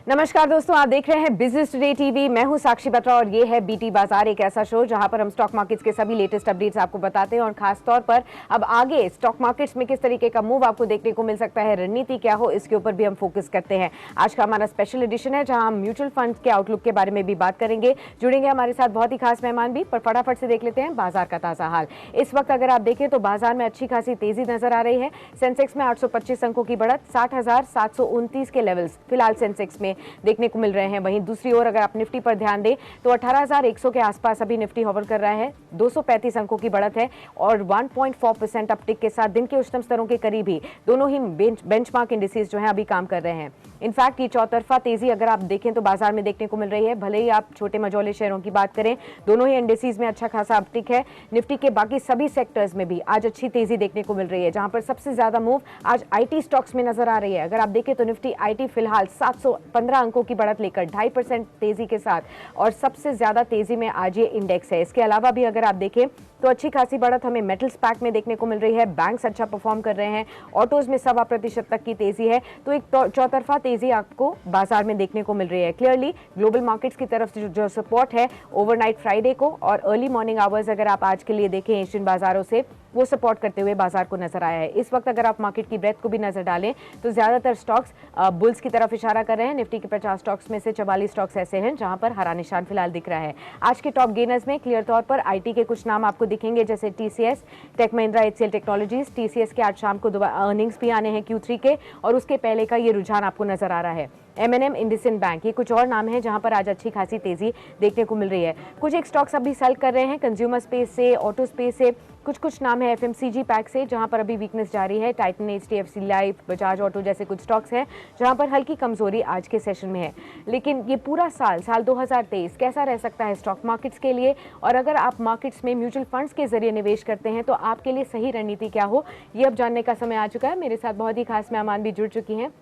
नमस्कार दोस्तों, आप देख रहे हैं बिजनेस टुडे टीवी। मैं हूं साक्षी बत्रा और ये है बीटी बाजार, एक ऐसा शो जहां पर हम स्टॉक मार्केट्स के सभी लेटेस्ट अपडेट्स आपको बताते हैं और खास तौर पर अब आगे स्टॉक मार्केट्स में किस तरीके का मूव आपको देखने को मिल सकता है, रणनीति क्या हो, इसके ऊपर भी हम फोकस करते हैं। आज का हमारा स्पेशल एडिशन है जहां हम म्यूचुअल फंड के आउटलुक के बारे में भी बात करेंगे। जुड़ेंगे हमारे साथ बहुत ही खास मेहमान भी, पर फटाफट से देख लेते हैं बाजार का ताजा हाल। इस वक्त अगर आप देखें तो बाजार में अच्छी खासी तेजी नजर आ रही है। सेंसेक्स में 825 अंकों की बढ़त, 60,729 के लेवल्स फिलहाल सेंसेक्स में देखने को मिल रहे हैं। वहीं दूसरी ओर अगर आप निफ्टी पर ध्यान दें तो 18,100 के आसपास अभी निफ्टी होवर कर रहा है। 235 अंकों की बढ़त है और 1.4% अपटिक के साथ दिन के उच्चतम स्तरों के करीब ही दोनों ही बेंचमार्क इंडिसेस जो हैं अभी काम कर रहे हैं। इनफैक्ट ये चौतरफा तेजी अगर आप देखें तो बाजार में देखने को मिल रही है। भले ही आप छोटे मझोले शेयरों की बात करें, दोनों ही इंडिसेस में अच्छा खासा अपटिक है। निफ्टी के बाकी सभी सेक्टर्स में भी आज अच्छी तेजी देखने को मिल रही है, जहां पर सबसे ज्यादा मूव आज आईटी स्टॉक्स में नजर आ रही है। अगर आप देखें तो निफ्टी आईटी फिलहाल 715 अंकों की बढ़त लेकर 2.5% तेजी के साथ और सबसे ज्यादा तेजी में आज ये इंडेक्स है। इसके अलावा भी अगर आप देखें तो अच्छी खासी बढ़त हमें मेटल्स पैक में देखने को मिल रही है। बैंक्स अच्छा परफॉर्म कर रहे हैं, ऑटोज में 1.25% तक की तेजी है। तो एक चौतरफा तेजी आपको बाजार में देखने को मिल रही है। क्लियरली ग्लोबल मार्केट्स की तरफ से जो सपोर्ट है ओवरनाइट फ्राइडे को और अर्ली मॉर्निंग आवर्स अगर आप आज के लिए देखें एशियन बाजारों से, वो सपोर्ट करते हुए बाजार को नजर आया है। इस वक्त अगर आप मार्केट की ब्रेथ को भी नजर डालें तो ज्यादातर स्टॉक्स बुल्स की तरफ इशारा कर रहे हैं। निफ्टी के 50 स्टॉक्स में से 44 स्टॉक्स ऐसे हैं जहां पर हरा निशान फिलहाल दिख रहा है। आज के टॉप गेनर्स में क्लियर तौर पर आईटी के कुछ नाम आपको दिखेंगे, जैसे TCS, Tech Mahindra, HCL Technologies. TCS के आज शाम को अर्निंग्स भी आने हैं Q3 के, और उसके पहले का ये रुझान आपको नजर आ रहा है। एमएनएम, इंडसइंड बैंक, ये कुछ और नाम है जहां पर आज अच्छी खासी तेजी देखने को मिल रही है। कुछ एक स्टॉक्स अभी सेल कर रहे हैं कंज्यूमर स्पेस से, ऑटो स्पेस से। कुछ नाम है एफएमसीजी पैक से जहां पर अभी वीकनेस जारी है। Titan, HDFC life, Bajaj auto जैसे कुछ स्टॉक्स हैं जहां पर हल्की कमजोरी आज के सेशन में है। लेकिन ये पूरा साल 2023 कैसा रह सकता है स्टॉक मार्केट्स के लिए, और अगर आप मार्केट्स में म्यूचुअल फंड्स के जरिए निवेश करते हैं तो आपके लिए सही रणनीति क्या हो, ये अब जानने का समय आ चुका है। मेरे साथ बहुत ही खास मेहमान भी जुड़ चुकी हैं।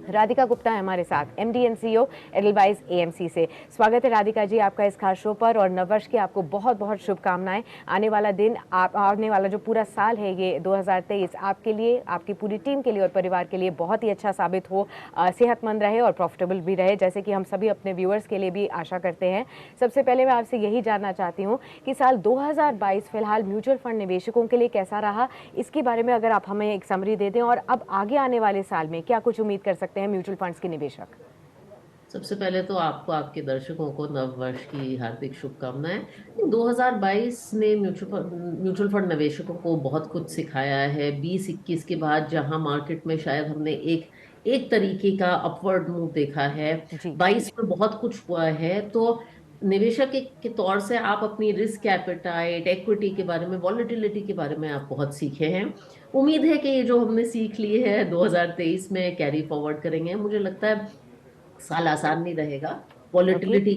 राधिका गुप्ता है हमारे साथ, MD and CEO Edelweiss AMC से। स्वागत है राधिका जी आपका इस खास शो पर, और नववर्ष की आपको बहुत बहुत शुभकामनाएं। आने वाला दिन, आने वाला जो पूरा साल है ये 2023 आपके लिए, आपकी पूरी टीम के लिए और परिवार के लिए बहुत ही अच्छा साबित हो, सेहतमंद रहे और प्रॉफिटेबल भी रहे, जैसे कि हम सभी अपने व्यूअर्स के लिए भी आशा करते हैं। सबसे पहले मैं आपसे यही जानना चाहती हूँ कि साल 2022 फिलहाल म्यूचुअल फंड निवेशकों के लिए कैसा रहा, इसके बारे में अगर आप हमें एक समरी दे दें, और अब आगे आने वाले साल में क्या कुछ उम्मीद कर सकते हैं म्यूचुअल फंड्स के निवेशक। सबसे पहले तो आपको, आपके दर्शकों को नव वर्ष की हार्दिक शुभकामनाएं। 2022 ने म्यूचुअल फंड निवेशकों को बहुत कुछ सिखाया है। 20-21 के बाद जहां मार्केट में शायद हमने एक एक तरीके का अपवर्ड मूव देखा है, जी 22 में बहुत कुछ हुआ है। तो निवेशक के तौर से आप अपनी रिस्क एपेटाइट, इक्विटी के बारे में, वॉलेटिलिटी के बारे में आप बहुत सीखे हैं। उम्मीद है कि ये जो हमने सीख ली है 2023 में कैरी फॉरवर्ड करेंगे। मुझे लगता है साल आसान नहीं रहेगा, ओके। वॉलेटिलिटी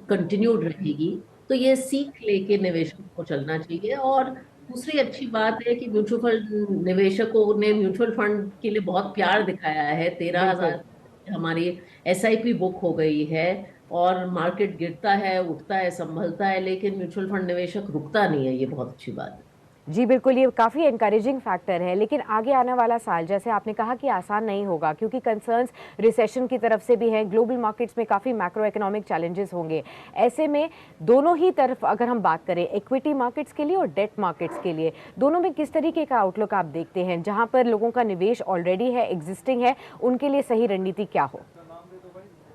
कंटिन्यूड रहेगी। तो ये सीख लेके निवेशकों को चलना चाहिए। और दूसरी अच्छी बात है कि म्यूचुअल फंड निवेशकों ने म्यूचुअल फंड के लिए बहुत प्यार दिखाया है। 13,000 बिल्कुल। हमारी एसआईपी बुक हो गई है, और मार्केट गिरता है, उठता है, संभलता है, लेकिन म्यूचुअल फंड निवेशक रुकता नहीं है। ये बहुत अच्छी बात है। जी बिल्कुल, ये काफ़ी एनकरेजिंग फैक्टर है। लेकिन आगे आने वाला साल, जैसे आपने कहा कि आसान नहीं होगा, क्योंकि कंसर्न्स रिसेशन की तरफ से भी हैं, ग्लोबल मार्केट्स में काफ़ी मैक्रो इकोनॉमिक चैलेंजेस होंगे। ऐसे में दोनों ही तरफ अगर हम बात करें इक्विटी मार्केट्स के लिए और डेट मार्केट्स के लिए, दोनों में किस तरीके का आउटलुक आप देखते हैं? जहां पर लोगों का निवेश ऑलरेडी है, एग्जिस्टिंग है, उनके लिए सही रणनीति क्या हो?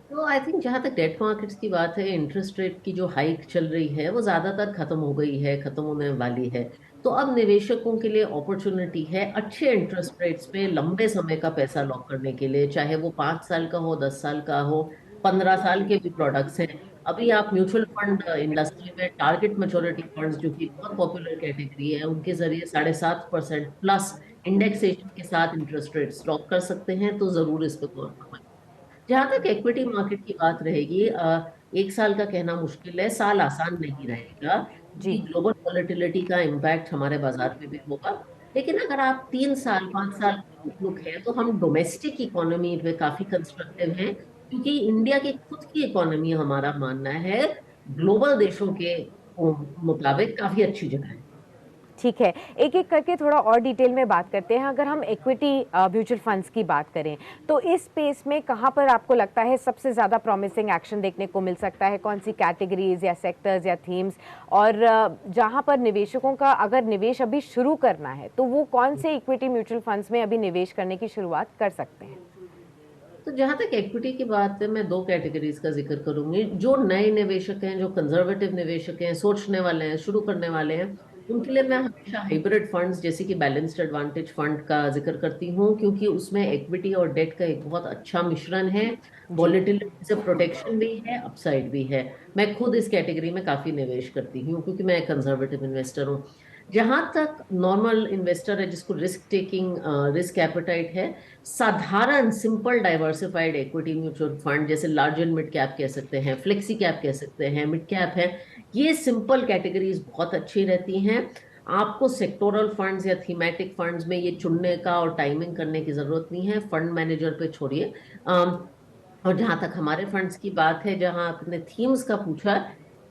तो आई थिंक जहाँ तक डेट मार्केट्स की बात है, इंटरेस्ट रेट की जो हाइक चल रही है वो ज्यादातर खत्म हो गई है, खत्म होने वाली है। तो अब निवेशकों के लिए अपॉर्चुनिटी है अच्छे इंटरेस्ट रेट्स पे लंबे समय का पैसा लॉक करने के लिए, चाहे वो 5 साल का हो, 10 साल का हो, 15 साल के भी प्रोडक्ट्स हैं। अभी आप म्यूचुअल फंड इंडस्ट्री में टारगेट मैच्योरिटी फंड्स, जो कि बहुत पॉपुलर कैटेगरी है, उनके जरिए 7.5% प्लस इंडेक्सेशन के साथ इंटरेस्ट रेट्स लॉक कर सकते हैं। तो जरूर इस पर गौर करना। जहां तक इक्विटी मार्केट की बात रहेगी, एक साल का कहना मुश्किल है, साल आसान नहीं रहेगा, क्योंकि जी ग्लोबल वॉलेटिलिटी का इम्पैक्ट हमारे बाजार पे भी होगा। लेकिन अगर आप 3 साल 5 साल का आउटलुक है, तो हम डोमेस्टिक इकोनॉमी पे काफी कंस्ट्रक्टिव हैं, क्योंकि इंडिया की खुद की इकोनॉमी, हमारा मानना है, ग्लोबल देशों के मुताबिक काफी अच्छी जगह है। ठीक है, एक-एक करके थोड़ा और डिटेल में बात करते हैं। अगर हम इक्विटी म्यूचुअल फंड्स की बात करें, तो इस स्पेस में कहाँ पर आपको लगता है सबसे ज़्यादा प्रॉमिसिंग एक्शन देखने को मिल सकता है? कौन-सी कैटेगरीज़ या सेक्टर्स या थीम्स? और जहाँ पर निवेशकों का अगर निवेश अभी शुरू करना है, तो वो कौन से इक्विटी म्यूचुअल फंड्स में अभी निवेश करने की शुरुआत कर सकते हैं? तो जहां तक इक्विटी की बात है, मैं दो कैटेगरीज का जिक्र करूंगी। जो नए निवेशक हैं, जो कंजर्वेटिव निवेशक हैं, सोचने वाले हैं, शुरू करने वाले हैं, उनके लिए मैं हमेशा हाइब्रिड फंड्स जैसे कि बैलेंस्ड एडवांटेज फंड का जिक्र करती हूँ, क्योंकि उसमें इक्विटी और डेट का एक बहुत अच्छा मिश्रण है। जी। वॉलेटिलिटी से प्रोटेक्शन भी है, अपसाइड भी है। मैं खुद इस कैटेगरी में काफी निवेश करती हूँ, क्योंकि मैं एक कंजर्वेटिव इन्वेस्टर हूँ। जहां तक नॉर्मल इन्वेस्टर है, जिसको रिस्क टेकिंग, रिस्क एपेटाइट है, साधारण simple diversified equity mutual fund जैसे लार्ज एंड मिड कैप कह सकते हैं, फ्लेक्सी कैप कह सकते हैं, मिड कैप है, ये सिंपल कैटेगरीज बहुत अच्छी रहती हैं। आपको सेक्टोरल फंड्स या थीमेटिक फंड्स में ये चुनने का और टाइमिंग करने की जरूरत नहीं है, फंड मैनेजर पे छोड़िए। और जहां तक हमारे फंड्स की बात है, जहां आपने थीम्स का पूछा,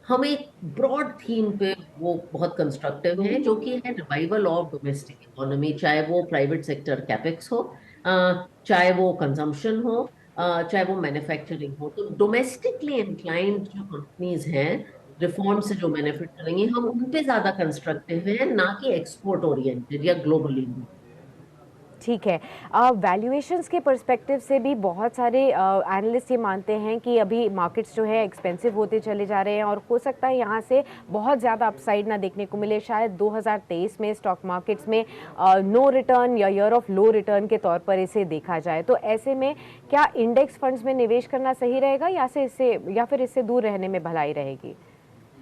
हम एक ब्रॉड थीम पे वो बहुत कंस्ट्रक्टिव है, जो कि है रिवाइवल ऑफ डोमेस्टिक इकोनॉमी। चाहे वो प्राइवेट सेक्टर कैपेक्स हो, चाहे वो कंजम्पशन हो, चाहे वो मैन्युफैक्चरिंग हो। तो डोमेस्टिकली इंक्लाइंड जो कंपनीज हैं, रिफॉर्म से जो बेनिफिट करेंगे, हम उन पे ज्यादा कंस्ट्रक्टिव हैं, ना कि एक्सपोर्ट ओरिएंटेड या ग्लोबली। ठीक है। वैल्यूएशंस के पर्सपेक्टिव से भी बहुत सारे एनालिस्ट ये मानते हैं कि अभी मार्केट्स जो है एक्सपेंसिव होते चले जा रहे हैं और हो सकता है यहाँ से बहुत ज़्यादा अपसाइड ना देखने को मिले। शायद 2023 में स्टॉक मार्केट्स में नो रिटर्न या ईयर ऑफ लो रिटर्न के तौर पर इसे देखा जाए, तो ऐसे में क्या इंडेक्स फंड्स में निवेश करना सही रहेगा या फिर इससे दूर रहने में भलाई रहेगी?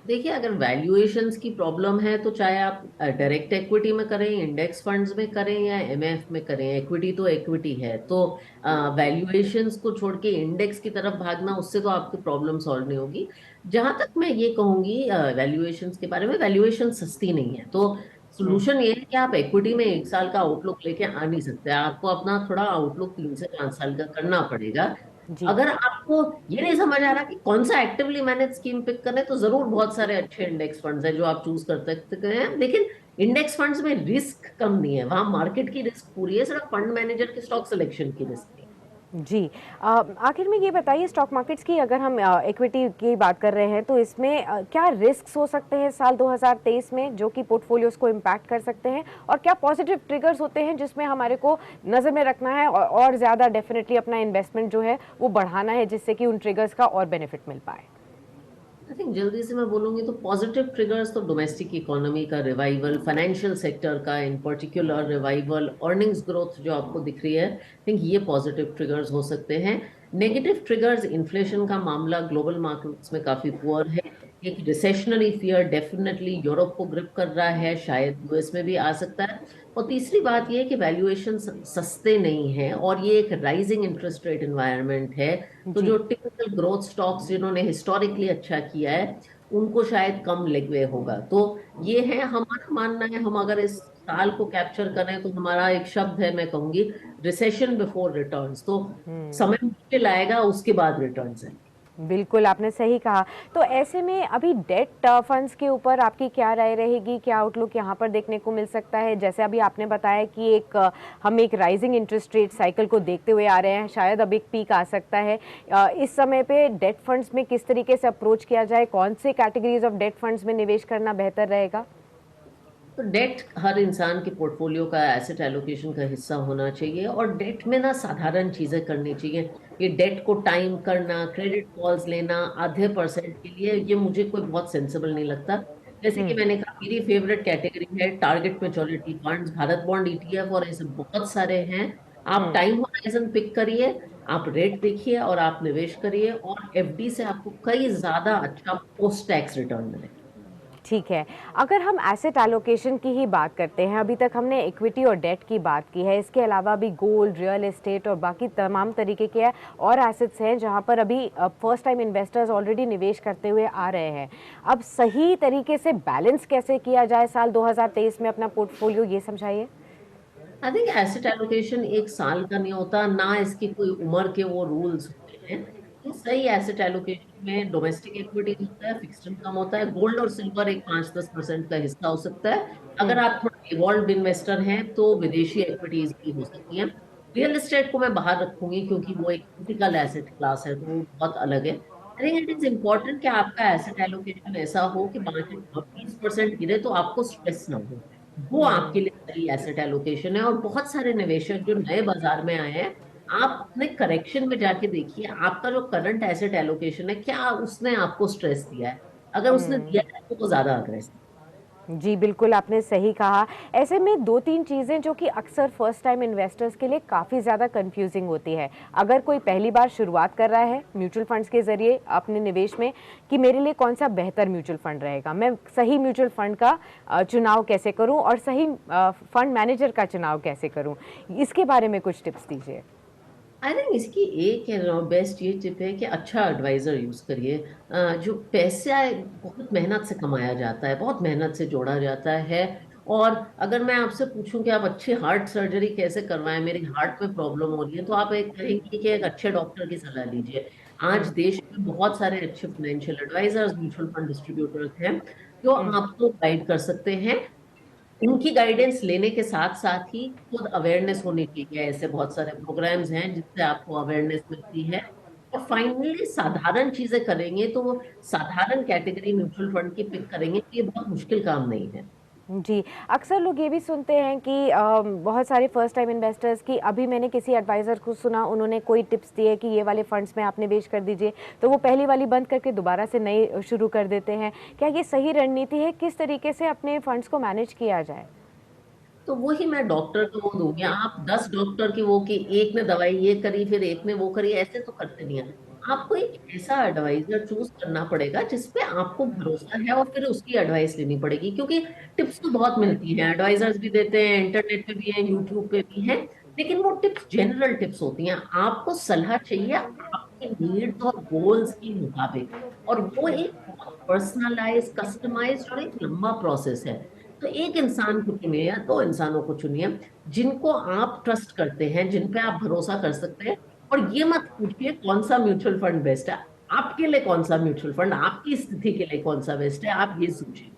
देखिए, अगर वैल्यूएशंस की प्रॉब्लम है, तो चाहे आप डायरेक्ट इक्विटी में करें, इंडेक्स फंड्स में करें या एमएफ में करें, इक्विटी तो इक्विटी है। तो वैल्यूएशंस को छोड़ के इंडेक्स की तरफ भागना, उससे तो आपकी प्रॉब्लम सॉल्व नहीं होगी। जहां तक मैं ये कहूंगी वैल्यूएशंस के बारे में, वैल्यूएशन सस्ती नहीं है। तो सोल्यूशन ये है कि आप इक्विटी में एक साल का आउटलुक लेके आ नहीं सकते, आपको अपना थोड़ा आउटलुक 3 से 5 साल का करना पड़ेगा। जी। अगर आपको ये नहीं समझ आ रहा कि कौन सा एक्टिवली मैनेज स्कीम पिक करें, तो जरूर बहुत सारे अच्छे इंडेक्स फंड्स हैं जो आप चूज कर सकते हैं, लेकिन इंडेक्स फंड्स में रिस्क कम नहीं है, वहां मार्केट की रिस्क पूरी है, सिर्फ फंड मैनेजर के स्टॉक सिलेक्शन की रिस्क नहीं। जी। आखिर में ये बताइए, स्टॉक मार्केट्स की अगर हम इक्विटी की बात कर रहे हैं, तो इसमें क्या रिस्क्स हो सकते हैं साल 2023 में जो कि पोर्टफोलियोज को इम्पैक्ट कर सकते हैं, और क्या पॉजिटिव ट्रिगर्स होते हैं जिसमें हमारे को नज़र में रखना है और ज़्यादा डेफिनेटली अपना इन्वेस्टमेंट जो है वो बढ़ाना है, जिससे कि उन ट्रिगर्स का और बेनिफिट मिल पाए? आई थिंक जल्दी से मैं बोलूंगी तो पॉजिटिव ट्रिगर्स तो डोमेस्टिक इकोनॉमी का रिवाइवल, फाइनेंशियल सेक्टर का इन पर्टिकुलर रिवाइवल, अर्निंग्स ग्रोथ जो आपको दिख रही है, आई थिंक ये पॉजिटिव ट्रिगर्स हो सकते हैं। नेगेटिव ट्रिगर्स, इन्फ्लेशन का मामला ग्लोबल मार्केट्स में काफी पुअर है, एक रिसेशनरी फियर डेफिनेटली यूरोप को ग्रिप कर रहा है, शायद यूएस में भी आ सकता है। और तीसरी बात यह है कि वैल्यूएशन सस्ते नहीं हैं, और ये एक राइजिंग इंटरेस्ट रेट एनवायरनमेंट है। तो जी। जो टिपिकल ग्रोथ स्टॉक्स जिन्होंने हिस्टोरिकली अच्छा किया है, उनको शायद कम लेगवे होगा। तो ये है हमारा मानना है। हम अगर इस साल को कैप्चर करें, तो हमारा एक शब्द है, मैं कहूंगी, रिसेशन बिफोर रिटर्न्स। तो समय मुश्किल आएगा, उसके बाद रिटर्न्स है। बिल्कुल, आपने सही कहा। तो ऐसे में अभी डेट फंड्स के ऊपर आपकी क्या राय रहेगी? क्या आउटलुक यहाँ पर देखने को मिल सकता है? जैसे अभी आपने बताया कि हम एक राइजिंग इंटरेस्ट रेट साइकिल को देखते हुए आ रहे हैं, शायद अब एक पीक आ सकता है। इस समय पे डेट फंड्स में किस तरीके से अप्रोच किया जाए? कौन से कैटेगरीज ऑफ डेट फंड्स में निवेश करना बेहतर रहेगा? तो डेट हर इंसान के पोर्टफोलियो का एसेट एलोकेशन का हिस्सा होना चाहिए, और डेट में ना साधारण चीजें करनी चाहिए। ये डेट को टाइम करना, क्रेडिट कॉल्स लेना आधे परसेंट के लिए, ये मुझे कोई बहुत सेंसिबल नहीं लगता। जैसे कि हुँ। मैंने कहा, मेरी फेवरेट कैटेगरी है target maturity funds, Bharat bond ETF, और ऐसे बहुत सारे हैं। आप हुँ। टाइम होराइजन पिक करिए, आप रेट देखिए और आप निवेश करिए, और एफडी से आपको कई ज्यादा अच्छा पोस्ट टैक्स रिटर्न मिलेगा। ठीक है। अगर हम एसेट एलोकेशन की ही बात करते हैं, अभी तक हमने इक्विटी और डेट की बात की है, इसके अलावा भी गोल्ड, रियल एस्टेट और बाकी तमाम तरीके के और एसेट्स हैं जहां पर अभी फर्स्ट टाइम इन्वेस्टर्स ऑलरेडी निवेश करते हुए आ रहे हैं। अब सही तरीके से बैलेंस कैसे किया जाए साल 2023 में अपना पोर्टफोलियो, ये समझाइए। आई थिंक एसेट एलोकेशन एक साल का नहीं होता, ना इसकी कोई उम्र के वो रूल्स होते हैं। ये सही एसेट एलोकेशन में डोमेस्टिक इक्विटीज होता है, फिक्स्ड इनकम होता है, गोल्ड और सिल्वर एक 5-10% का हिस्सा हो सकता है। अगर हम्म। आप थोड़ा इवॉल्व इन्वेस्टर हैं तो विदेशी इक्विटीज भी हो सकती हैं। रियल एस्टेट को मैं बाहर रखूंगी क्योंकि वो एक क्रिटिकल एसेट क्लास है, तो वो बहुत अलग है। I think it is important कि आपका एसेट एलोकेशन ऐसा हो कि मार्केट 20% गिरे तो आपको स्ट्रेस ना हो। वो आपके लिए सही एसेट एलोकेशन है। और बहुत सारे निवेशक जो नए बाजार में आए हैं, आप अपने करेक्शन में जाके देखिए आपका जो करंट एसेट एलोकेशन है, क्या उसने आपको स्ट्रेस दिया है। अगर उसने दिया हम्म। है तो वो ज्यादा अग्रेसिव। जी, बिल्कुल आपने सही कहा। ऐसे में 2-3 चीज़ें जो कि अक्सर फर्स्ट टाइम इन्वेस्टर्स के लिए काफ़ी ज़्यादा कन्फ्यूज़िंग होती है। अगर कोई पहली बार शुरुआत कर रहा है म्यूचुअल फंड्स के ज़रिए अपने निवेश में, कि मेरे लिए कौन-सा बेहतर म्यूचुअल फंड रहेगा, मैं सही म्यूचुअल फंड का चुनाव कैसे करूँ और सही फंड मैनेजर का चुनाव कैसे करूँ? इसके बारे में कुछ टिप्स दीजिए। आई थिंक इसकी एक बेस्ट ये टिप है कि अच्छा एडवाइजर यूज करिए। जो पैसा बहुत मेहनत से कमाया जाता है, बहुत मेहनत से जोड़ा जाता है। और अगर मैं आपसे पूछूं कि आप अच्छी हार्ट सर्जरी कैसे करवाएं, मेरी हार्ट में प्रॉब्लम हो रही है, तो आप एक कहेंगे कि एक अच्छे डॉक्टर की सलाह लीजिए। आज हुँ, देश में बहुत सारे अच्छे financial advisors, mutual fund distributors हैं जो हुँ, आपको गाइड कर सकते हैं। उनकी गाइडेंस लेने के साथ साथ ही खुद अवेयरनेस होनी चाहिए। ऐसे बहुत सारे प्रोग्राम्स हैं जिससे आपको अवेयरनेस मिलती है। और फाइनली साधारण चीजें करेंगे तो वो साधारण कैटेगरी म्यूचुअल फंड की पिक करेंगे, तो ये बहुत मुश्किल काम नहीं है। जी। अक्सर लोग ये भी सुनते हैं कि बहुत सारे फर्स्ट टाइम इन्वेस्टर्स की अभी मैंने किसी एडवाइज़र को सुना, उन्होंने कोई टिप्स दिए कि ये वाले फंड्स में आप निवेश कर दीजिए, तो वो पहली वाली बंद करके दोबारा से नए शुरू कर देते हैं। क्या ये सही रणनीति है? किस तरीके से अपने फंड्स को मैनेज किया जाए? तो वही मैं डॉक्टर को वो दूंगी। आप 10 डॉक्टर की वो कि एक ने दवाई ये करी फिर एक ने वो करी, ऐसे तो करते नहीं है। आपको एक ऐसा एडवाइजर चूज करना पड़ेगा जिसपे आपको भरोसा है, और फिर उसकी एडवाइस लेनी पड़ेगी। क्योंकि टिप्स तो बहुत मिलती हैं, एडवाइजर्स भी देते हैं, इंटरनेट पे भी हैं, यूट्यूब पे भी हैं। लेकिन वो टिप्स जनरल टिप्स होती हैं। आपको सलाह चाहिए आपके नीड्स और गोल्स के मुताबिक। और वो एक बहुत पर्सनलाइज, कस्टमाइज्ड और एक लंबा प्रोसेस है। तो एक इंसान को चुनिए या 2 इंसानों को चुनिए जिनको आप ट्रस्ट करते हैं, जिन पे आप भरोसा कर सकते हैं। और ये मत पूछिए कौन सा म्यूचुअल फंड बेस्ट है। आपके लिए कौन सा म्यूचुअल फंड, आपकी स्थिति के लिए कौन सा बेस्ट है, आप ये सोचिए।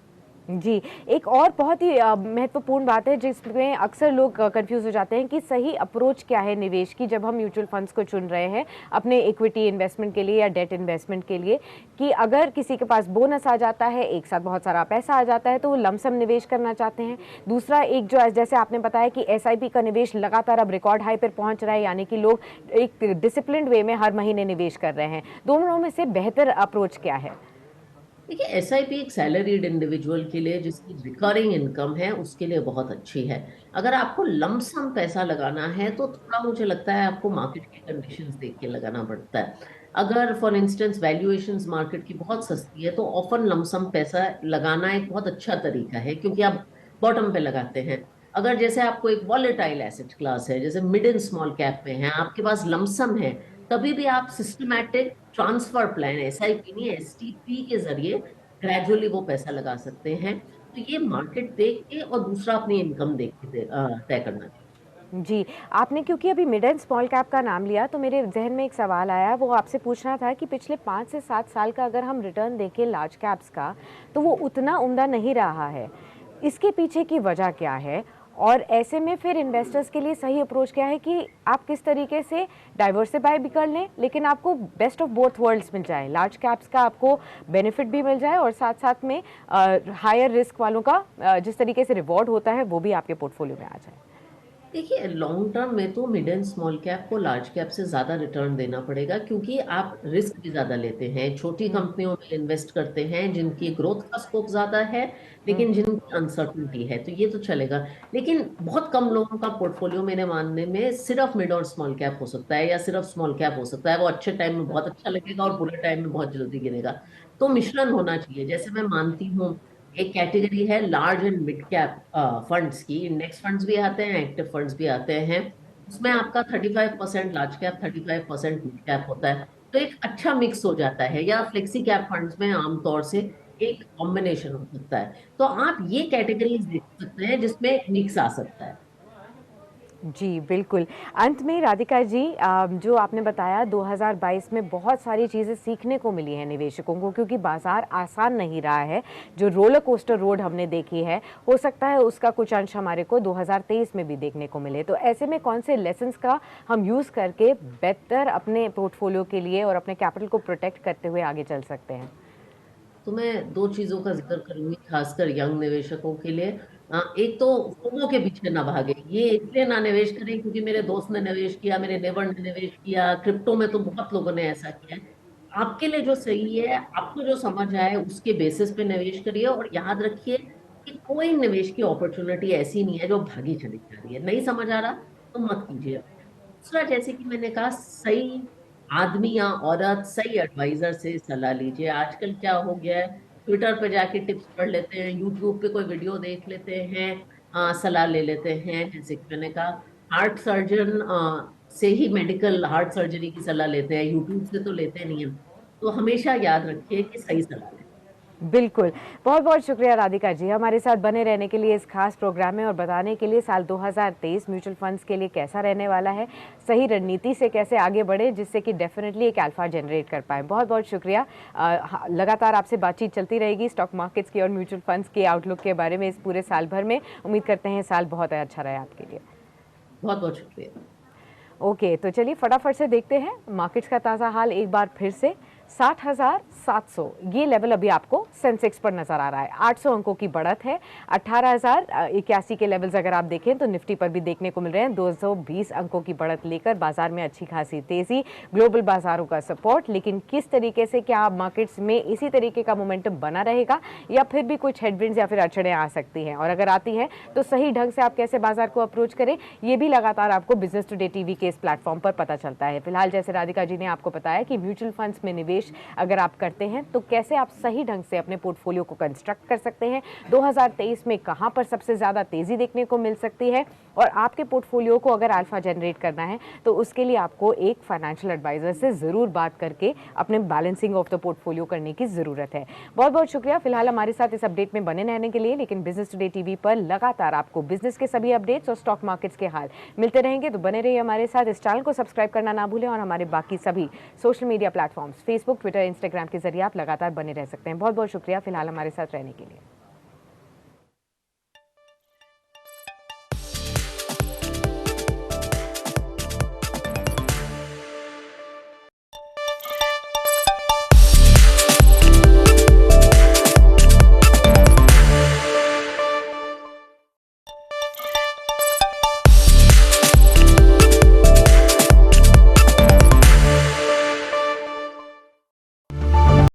जी, एक और बहुत ही महत्वपूर्ण बात है जिसमें अक्सर लोग कन्फ्यूज़ हो जाते हैं कि सही अप्रोच क्या है निवेश की, जब हम म्यूचुअल फंड्स को चुन रहे हैं अपने इक्विटी इन्वेस्टमेंट के लिए या डेट इन्वेस्टमेंट के लिए, कि अगर किसी के पास बोनस आ जाता है, एक साथ बहुत सारा पैसा आ जाता है तो वो लमसम निवेश करना चाहते हैं। दूसरा एक जो जैसे आपने बताया कि एसआईपी का निवेश लगातार अब रिकॉर्ड हाई पर पहुंच रहा है, यानी कि लोग एक डिसिप्लिन्ड वे में हर महीने निवेश कर रहे हैं। दोनों में से बेहतर अप्रोच क्या है? देखिए, एसआईपी एक सैलरीड इंडिविजुअल के लिए जिसकी रिकरिंग इनकम है उसके लिए बहुत अच्छी है। अगर आपको लमसम पैसा लगाना है तो थोड़ा मुझे लगता है आपको मार्केट की कंडीशंस देख के लगाना पड़ता है। अगर फॉर इंस्टेंस वैल्यूएशंस मार्केट की बहुत सस्ती है तो ऑफन लमसम पैसा लगाना एक बहुत अच्छा तरीका है, क्योंकि आप बॉटम पे लगाते हैं। अगर जैसे आपको एक वॉलेटाइल एसेट क्लास है, जैसे मिड एंड स्मॉल कैप में है, आपके पास लमसम है, तभी भी आप सिस्टमैटिक ट्रांसफर प्लान, एसआईपी नहीं एसटीपी के जरिए ग्रेजुअली वो पैसा लगा सकते हैं। तो ये मार्केट देख के और दूसरा अपनी इनकम देख के तय करना चाहिए। जी, आपने क्योंकि अभी मिड एंड स्मॉल कैप का नाम लिया तो मेरे ज़हन में एक सवाल आया, वो आपसे पूछना था कि पिछले 5 से 7 साल का अगर हम रिटर्न देखें लार्ज कैप्स का, तो वो उतना उम्दा नहीं रहा है। इसके पीछे की वजह क्या है? और ऐसे में फिर इन्वेस्टर्स के लिए सही अप्रोच क्या है कि आप किस तरीके से डाइवर्सिफ़ाई भी कर लें, लेकिन आपको बेस्ट ऑफ बोथ वर्ल्ड्स मिल जाए। लार्ज कैप्स का आपको बेनिफिट भी मिल जाए और साथ-साथ में हायर रिस्क वालों का जिस तरीके से रिवॉर्ड होता है, वो भी आपके पोर्टफोलियो में आ जाए। देखिए, लॉन्ग टर्म में तो मिड एंड स्मॉल कैप को लार्ज कैप से ज्यादा रिटर्न देना पड़ेगा, क्योंकि आप रिस्क भी ज्यादा लेते हैं। छोटी हुँ, कंपनियों में इन्वेस्ट करते हैं जिनकी ग्रोथ का स्कोप ज्यादा है, हुँ, लेकिन जिनकी अनसर्टनिटी है, तो ये तो चलेगा। लेकिन बहुत कम लोगों का पोर्टफोलियो मेरे मानने में सिर्फ मिड और स्मॉल कैप हो सकता है, या सिर्फ स्मॉल कैप हो सकता है। वो अच्छे टाइम में बहुत अच्छा लगेगा और बुरे टाइम में बहुत जल्दी गिरेगा। तो मिश्रण होना चाहिए। जैसे मैं मानती हूँ एक कैटेगरी है large and mid cap funds की, इंडेक्स फंड्स भी आते हैं, एक्टिव फंड्स भी आते हैं। उसमें आपका 35% लार्ज कैप, 35% मिड कैप होता है। तो एक अच्छा मिक्स हो जाता है। या फ्लेक्सी कैप फंड्स में आमतौर से एक कॉम्बिनेशन हो सकता है। तो आप ये कैटेगरीज देख सकते हैं जिसमें मिक्स आ सकता है। जी, बिल्कुल। अंत में राधिका जी, जो आपने बताया 2022 में बहुत सारी चीज़ें सीखने को मिली हैं निवेशकों को, क्योंकि बाज़ार आसान नहीं रहा है। जो रोलर कोस्टर रोड हमने देखी है, हो सकता है उसका कुछ अंश हमारे को 2023 में भी देखने को मिले। तो ऐसे में कौन से लेसन्स का हम यूज़ करके बेहतर अपने पोर्टफोलियो के लिए और अपने कैपिटल को प्रोटेक्ट करते हुए आगे चल सकते हैं? तो मैं दो चीजों का जिक्र करूंगी खासकर यंग निवेशकों के लिए। एक तो फोमो के पीछे ना भागे, ये इसलिए ना निवेश करें क्योंकि मेरे दोस्त ने निवेश किया, मेरे नेबर ने निवेश किया, क्रिप्टो में तो बहुत लोगों ने ऐसा किया है। आपके लिए जो सही है, आपको जो समझ आए उसके बेसिस पे निवेश करिए, और याद रखिए कि कोई निवेश की अपॉर्चुनिटी ऐसी नहीं है जो भागी चली जा रही है। नहीं समझ आ रहा तो मत कीजिए। दूसरा, जैसे कि मैंने कहा, सही आदमी या औरत सही एडवाइजर से सलाह लीजिए। आजकल क्या हो गया है, ट्विटर पे जाके टिप्स पढ़ लेते हैं, यूट्यूब पे कोई वीडियो देख लेते हैं, सलाह ले लेते हैं। जैसे कि मैंने कहा, हार्ट सर्जन से ही मेडिकल हार्ट सर्जरी की सलाह लेते हैं, यूट्यूब से तो लेते नहीं हैं। तो हमेशा याद रखिए कि सही सलाह लें। बिल्कुल। बहुत-बहुत शुक्रिया राधिका जी, हमारे साथ बने रहने के लिए इस खास प्रोग्राम में और बताने के लिए साल 2023 म्यूचुअल फंड्स के लिए कैसा रहने वाला है, सही रणनीति से कैसे आगे बढ़े जिससे कि डेफिनिटली एक अल्फा जनरेट कर पाएँ। बहुत-बहुत शुक्रिया। लगातार आपसे बातचीत चलती रहेगी स्टॉक मार्केट्स की और म्यूचुअल फंड्स के आउटलुक के बारे में इस पूरे साल भर में। उम्मीद करते हैं साल बहुत अच्छा रहे आपके लिए। बहुत बहुत शुक्रिया। ओके, तो चलिए फटाफट से देखते हैं मार्केट्स का ताज़ा हाल एक बार फिर से। 60,700 ये लेवल अभी आपको सेंसेक्स पर नजर आ रहा है। 800 अंकों की बढ़त है। 18,081 के लेवल्स अगर आप देखें तो निफ्टी पर भी देखने को मिल रहे हैं। 220 अंकों की बढ़त लेकर बाजार में अच्छी खासी तेजी, ग्लोबल बाजारों का सपोर्ट। लेकिन किस तरीके से, क्या मार्केट्स में इसी तरीके का मोमेंटम बना रहेगा या फिर भी कुछ हेडविंड्स या फिर अड़चनें आ सकती हैं, और अगर आती हैं तो सही ढंग से आप कैसे बाजार को अप्रोच करें, ये भी लगातार आपको बिजनेस टुडे टीवी के इस प्लेटफॉर्म पर पता चलता है। फिलहाल जैसे राधिका जी ने आपको बताया कि म्यूचुअल फंड्स में निवेश अगर आप करते हैं तो कैसे आप सही ढंग से अपने पोर्टफोलियो को कंस्ट्रक्ट कर सकते हैं, 2023 में कहां पर सबसे ज्यादा तेजी देखने को मिल सकती है, और आपके पोर्टफोलियो को अगर अल्फा जनरेट करना है तो उसके लिए आपको एक फाइनेंशियल एडवाइजर से जरूर बात करके अपने बैलेंसिंग ऑफ द पोर्टफोलियो करने की जरूरत है। बहुत बहुत शुक्रिया फिलहाल हमारे साथ इस अपडेट में बने रहने के लिए। लेकिन बिजनेस टुडे टीवी पर लगातार आपको बिजनेस के सभी अपडेट्स और स्टॉक मार्केट्स के हाल मिलते रहेंगे, तो बने रहिए हमारे साथ। इस चैनल को सब्सक्राइब करना ना भूलें और हमारे बाकी सभी social media platforms Facebook, Twitter, Instagram के जरिए आप लगातार बने रह सकते हैं। बहुत बहुत शुक्रिया फिलहाल हमारे साथ रहने के लिए।